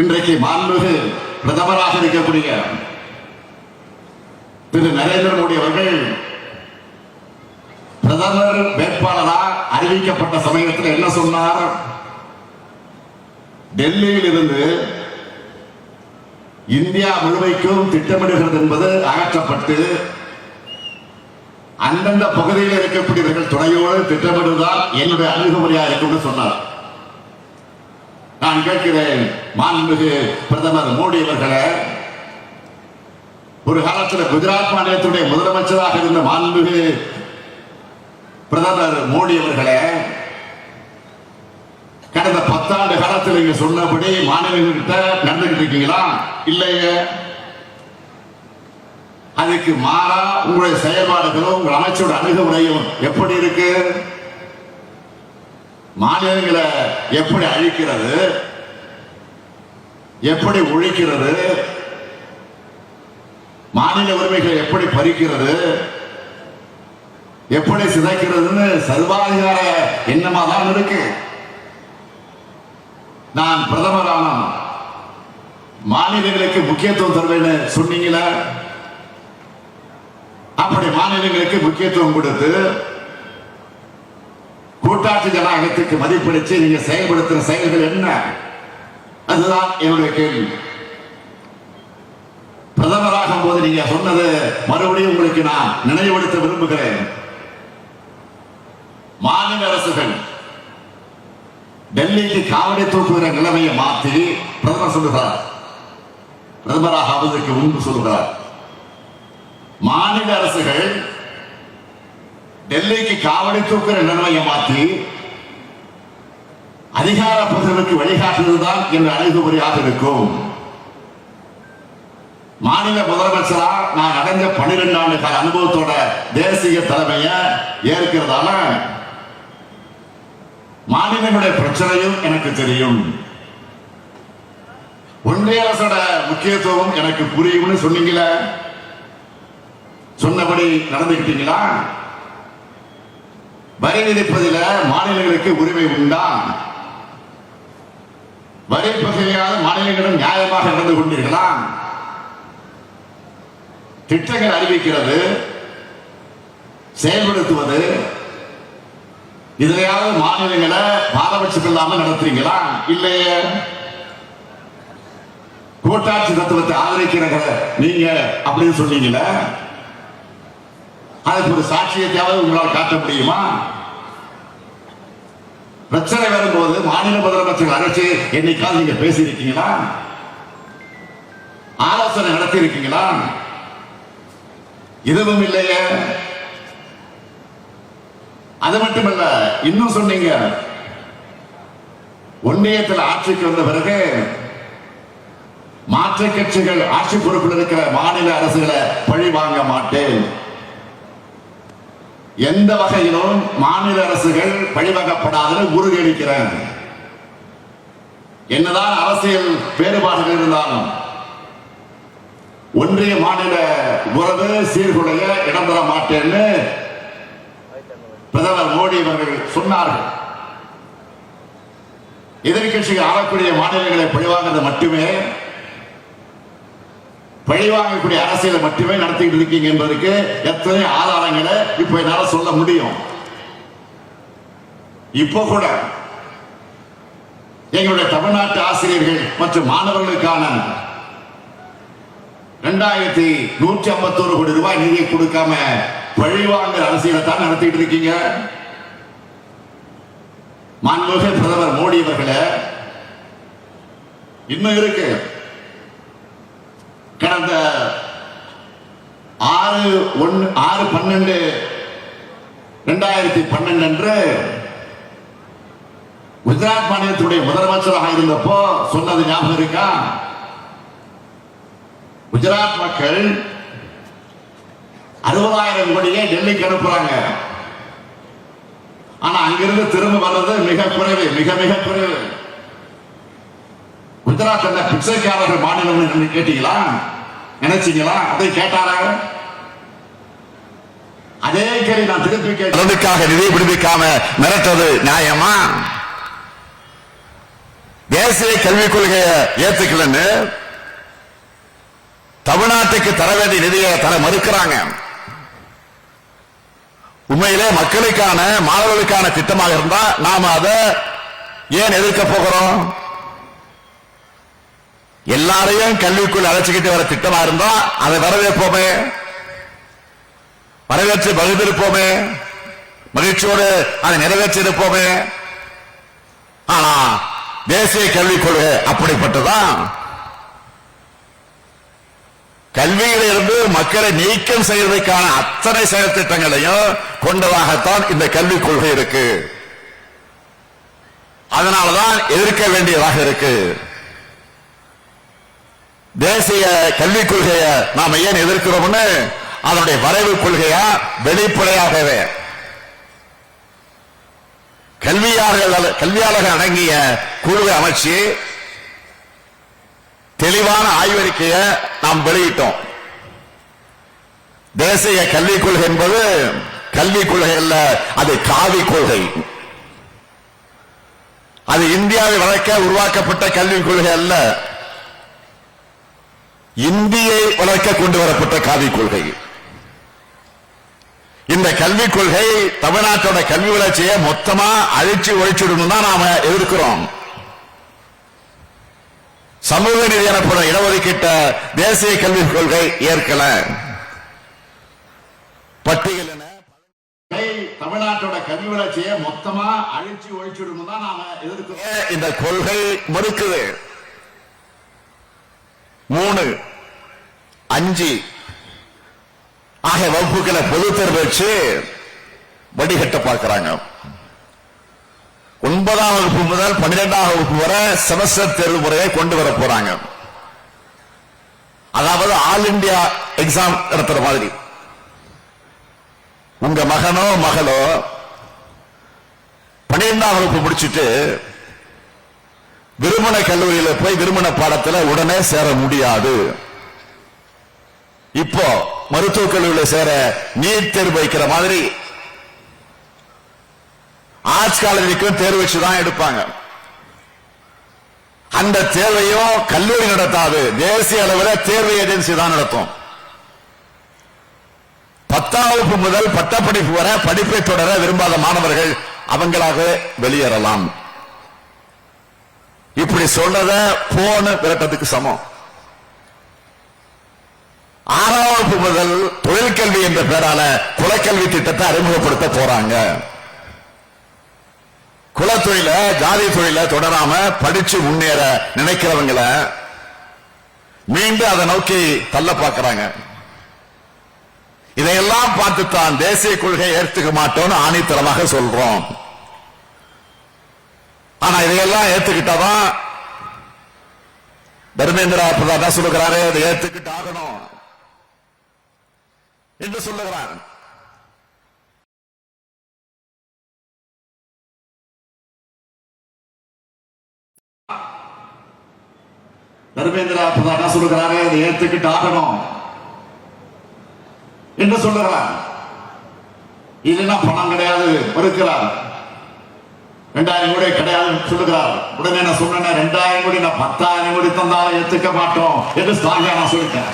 இன்றைக்கு மாண்புமிகு பிரதமராக இருக்கக்கூடிய திரு நரேந்திர மோடி அவர்கள் பிரதமர் வேட்பாளராக அறிவிக்கப்பட்ட சமயத்தில் என்ன சொன்னார்? டெல்லியில் இருந்து இந்தியா முழுமைக்கும் திட்டமிடுகிறது என்பது அகற்றப்பட்டு அந்தந்த பகுதியில் இருக்கக்கூடியவர்கள் துணையோடு திட்டமிடுவதால் என்னுடைய அணுகுமுறையாக இருக்கும் சொன்னார். நான் கேட்கிறேன், மாண்புமிகு பிரதமர் மோடி அவர்களே, ஒரு காலத்தில் குஜராத் மாநிலத்துடைய முதலமைச்சராக இருந்த மாண்புமிகு பிரதமர் மோடி அவர்களே, கடந்த 10 ஆண்டு காலத்தில் நீங்க சொன்னபடி மாநிலங்கள்கிட்ட நடந்துகிட்டு இருக்கீங்களா? இல்லையே. அதுக்கு மாறா உங்களுடைய செயல்பாடுகளும் உங்கள் அமைச்சோட அணுகுமுறையும் எப்படி இருக்கு? மாநிலங்களை எப்படி அழிக்கிறது, எப்படி ஒழிக்கிறது, மாநில உரிமைகளை எப்படி பறிக்கிறது, எப்படி சிதைக்கிறதுன்னு சர்வாதிகார எண்ணமா தான் இருக்கு. நான் பிரதமரான மாநிலங்களுக்கு முக்கியத்துவம் தருவேன்னு சொன்னீங்களா? அப்படி மாநிலங்களுக்கு முக்கியத்துவம் கொடுத்து கூட்டாட்சி ஜனநாயகத்துக்கு மதிப்பளிச்சு நீங்க செயல்படுத்துற செயல்கள் என்ன? அதுதான் என்னுடைய கேள்வி. பிரதமராகும் போது நீங்க சொன்னது மறுபடியும் உங்களுக்கு நான் நினைவுபடுத்த விரும்புகிறேன். மாநில அரசுகள் டெல்லிக்கு காவடி தூக்குகிற நிலைமையை மாற்றி பிரதமர் சொல்லுகிறார், பிரதமராக ஆவதற்கு முன்பு சொல்லுகிறார், மாநில அரசுகள் டெல்லிக்கு காவடி தூக்குகிற நிலைமையை மாற்றி அதிகார பகிர்வுக்கு வழிகாட்டுவதுதான் என்ற அணுகுமுறையாக இருக்கும். மாநில முதலமைச்சரா நான் அடைஞ்ச 12 ஆண்டு கால அனுபவத்தோட தேசிய தலைமையை ஏற்கிறதால மாநிலங்களுடைய பிரச்சனையும் எனக்கு தெரியும். ஒன்றிய அரசோட முக்கியத்துவம் எனக்கு புரியும்னு சொன்னீங்களே, சொன்னபடி நடந்துக்கிட்டீங்களா? வரி விதிப்பதில் மாநிலங்களுக்கு உரிமை உண்டா? வரி பகுதியால் மாநிலங்களும் நியாயமாக நடந்து கொண்டீர்களா? திட்டங்கள் அறிவிக்கிறது, செயல்படுத்துவது, இதுலையாவது மாநிலங்களை பாரபட்சம் இல்லாமல் நடத்துறீங்களா? இல்லையே. கூட்டாட்சி தத்துவத்தை ஆதரிக்கிற நீங்க அப்படின்னு சொன்னீங்கள, அதுக்கு ஒரு சாட்சியத்தையாவது உங்களால் காட்ட முடியுமா? பிரச்சனை வரும்போது மாநில முதலமைச்சர் அழைச்சு என்னைக்காவது நீங்க பேசியிருக்கீங்களா? ஆலோசனை நடத்தி இருக்கீங்களா? இதுவும் இல்லையே. அது மட்டுமல்ல, இன்னும் சொன்னீங்க, ஒன்றியத்தில் ஆட்சிக்கு வந்த பிறகு மாற்று கட்சிகள் ஆட்சி பொறுப்பில் இருக்கிற மாநில அரசுகளை பழி வாங்க மாட்டேன். எந்த வகையிலும் மாநில அரசுகள் பழிவாங்கப்படாதுன்னு உறுதியளிக்கிறேன். என்னதான் அரசியல் வேறுபாடுகள் இருந்தாலும் ஒன்றிய மாநில உறவு சீர்குலைய இடம் தர மாட்டேன்னு பிரதமர் மோடி அவர்கள் சொன்னார்கள். எதிர்கட்சிகள் ஆளக்கூடிய மாநிலங்களை பழிவாங்கிறது மட்டுமே, பழிவாங்கக்கூடிய அரசியலை மட்டுமே நடத்திட்டு இருக்கீங்க என்பதற்கு எத்தனை ஆதாரங்களை இப்ப என்னால சொல்ல முடியும். இப்போ கூட எங்களுடைய தமிழ்நாட்டு ஆசிரியர்கள் மற்றும் மாணவர்களுக்கான 2151 கோடி ரூபாய் நிதியை கொடுக்காம பழிவாங்குற அரசியலை தான் நடத்திட்டு இருக்கீங்க. மாண்புமிகு பிரதமர் மோடி அவர்களே, இன்னும் இருக்கு. கடந்த 6/12/2012 அன்று குஜராத் மாநிலத்துடைய முதலமைச்சராக இருந்தப்போ சொன்னது ஞாபகம் இருக்கா? குஜராத் மக்கள் 60,000 கோடியை டெல்லிக்கு அனுப்புறாங்க. ஆனா அங்கிருந்து திரும்ப வர்றது மிக குறைவு, மிக மிக குறைவு. குஜராத் என்ன பிச்சைக்காரர்கள் மாநிலம் கேட்டீங்களா? நினைச்சீங்களா? அதை கேட்டாரா? அதே கேள்வி நான் திருப்பி கேட்க நிதி விடுவிக்காம மிரட்டது நியாயமா? தேசிய கல்விக் கொள்கையை ஏத்துக்கலன்னு தமிழ்நாட்டுக்கு தர வேண்டிய நிதியை தர மறுக்கிறாங்க. உண்மையிலே மக்களுக்கான மாணவர்களுக்கான திட்டமாக இருந்தா நாம அதை ஏன் எதிர்க்க போகிறோம்? எல்லாரையும் கல்விக்குள் அழைச்சிக்கிட்டு வர திட்டமா இருந்தா அதை வரவேற்போமே, வரவேற்று பகிர்ந்திருப்போமே, மகிழ்ச்சியோடு அதை நிறைவேற்றிருப்போமே. ஆனா தேசிய கல்விக் கொள்கை அப்படிப்பட்டதான். கல்வியிலிருந்து மக்களை நீக்கம் செய்வதற்கான அத்தனை செயல் திட்டங்களையும் கொண்டதாகத்தான் இந்த கல்விக் கொள்கை இருக்கு. அதனாலதான் எதிர்க்க வேண்டியதாக இருக்கு. தேசிய கல்விக் கொள்கையை நாம ஏன் எதிர்க்கிறோம்னு அதனுடைய வரைவு கொள்கையா வெளிப்படையாகவே கல்வியாளர்கள் அடங்கிய குழுவை அமைச்சு தெளிவான ஆய்வறிக்கையை நாம் வெளியிட்டோம். தேசிய கல்விக் கொள்கை என்பது கல்விக் கொள்கை அல்ல, அது காவி கொள்கை. அது இந்தியாவை வளர்க்க உருவாக்கப்பட்ட கல்விக் கொள்கை அல்ல, இந்தியை வளர்க்க கொண்டு வரப்பட்ட காவிக் கொள்கை. இந்த கல்விக் கொள்கை தமிழ்நாட்டோட கல்வி வளர்ச்சியை மொத்தமா அழிச்சு ஒழிச்சுடணும் தான் நாம எதிர்க்கிறோம். சமூக நீதி எனப்படும் இடஒதுக்கீட்ட தேசிய கல்விக் கொள்கை ஏற்கல. பட்டியல் தமிழ்நாட்டோட கல்வி வளர்ச்சியை மொத்தமா அழிச்சு ஒழிச்சுடணும் தான் நாம எதிர்க்கிறோம். இந்த கொள்கை மறுக்குது. 3, 5 ஆகிய வகுப்புகளை பொது தேர்வு வச்சு வடிகட்ட பார்க்கிறாங்க. 9ஆம் வகுப்பு முதல் 12ஆம் வகுப்பு வரை செமஸ்டர் தேர்வு முறையை கொண்டு வர போறாங்க. அதாவது ஆல் இந்தியா எக்ஸாம் நடத்துற மாதிரி. உங்க மகனோ மகளோ 12ஆம் வகுப்பு முடிச்சுட்டு விருமண கல்லூரியில போய் விருமண பாடத்துல உடனே சேர முடியாது. இப்போ மருத்துவக் கல்லூரியில் சேர நீட் தேர்வு வைக்கிற மாதிரி ஆர்ட்ஸ் காலேஜுக்கும் தேர்வு வச்சுதான் எடுப்பாங்க. அந்த தேர்வையும் கல்லூரி நடத்தாது, தேசிய அளவில் தேர்வு ஏஜென்சி தான் நடத்தும். 10ஆம் வகுப்பு முதல் பட்டப்படிப்பு வரை படிப்பை தொடர விரும்பாத மாணவர்கள் அவங்களாக வெளியேறலாம். இப்படி சொல்றத போன விரட்டத்துக்கு சமம். 6ஆம் வகுப்பு முதல் தொழிற்கல்வி என்ற பெயரால குலக்கல்வி திட்டத்தை அறிமுகப்படுத்த போறாங்க. குலத்தொழில ஜாதி தொழில தொடராம படிச்சு முன்னேற நினைக்கிறவங்களை மீண்டும் அதை நோக்கி தள்ள பார்க்கிறாங்க. இதையெல்லாம் பார்த்துத்தான் தேசிய கொள்கை ஏற்றுக்க மாட்டோம்னு ஆணித்தரமாக சொல்றோம். ஆனா இதையெல்லாம் ஏத்துக்கிட்டாதான் தர்மேந்திரா பிரதான் சொல்லுகிறாரு, இதை ஏத்துக்கிட்டு ஆகணும் என்று சொல்லுகிறார். தர்மேந்திரா பிரதான் சொல்லுகிறாரு, இதை ஏத்துக்கிட்டு ஆகணும் என்று சொல்லுகிறார். இல்லைன்னா பணம் கிடையாது மறுக்கிறார். 2000 கோடி கிடையாது சொல்லுகிறார். உடனே நான் சொன்னேன் 2000 கோடி நான் 10,000 கோடி தந்தாலும் ஏத்துக்க மாட்டோம் என்று ஸ்ட்ராங்கா நான் சொல்லிட்டேன்.